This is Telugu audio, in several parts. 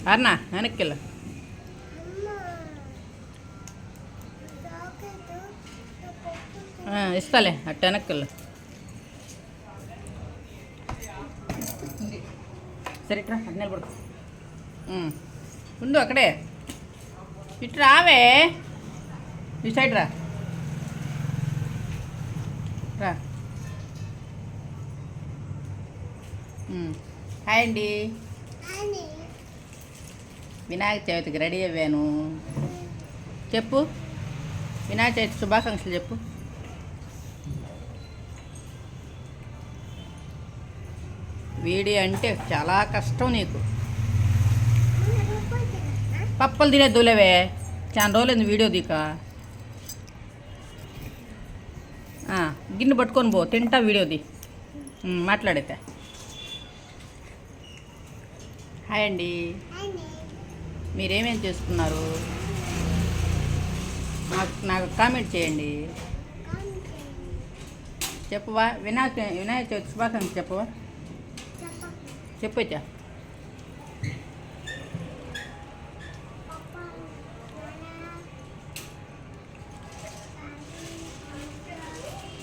అన్నా వెనక్కిళ్ళు ఇస్తాలే అట్ట వెనక్కిళ్ళు సరే ఇట్రా అటు నిలబడు ఉండు అక్కడే ఇటు రావే ఈ సైడ్ రా రా హాయ్ అండి వినాయక చవితికి రెడీ అయ్యాను చెప్పు వినాయక చవితి శుభాకాంక్షలు చెప్పు వీడియో అంటే చాలా కష్టం నీకు పప్పలు తినేద్దులేవే చాలా రోజులైంది వీడియో దీక గిన్నె పట్టుకొని పో తింటా వీడియోది మాట్లాడైతే హాయ్ అండి మీరేమేం చేస్తున్నారు నాకు కామెంట్ చేయండి చెప్పవా వినాయక చవితి శుభాకాంక్షలు చెప్పవా చెప్పచ్చా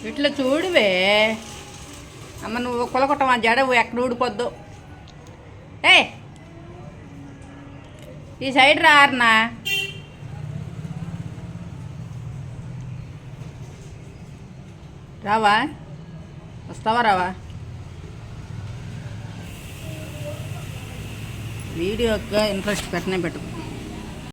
ఇట్లా చూడువే అమ్మ నువ్వు కొలకొట్టమా జడవు ఎక్కడ ఊడిపోద్దు ఏ ఈ సైడ్ రారనా రావా వస్తావా రావా వీడియోగా ఇంట్రెస్ట్ పెట్టనే పెట్టు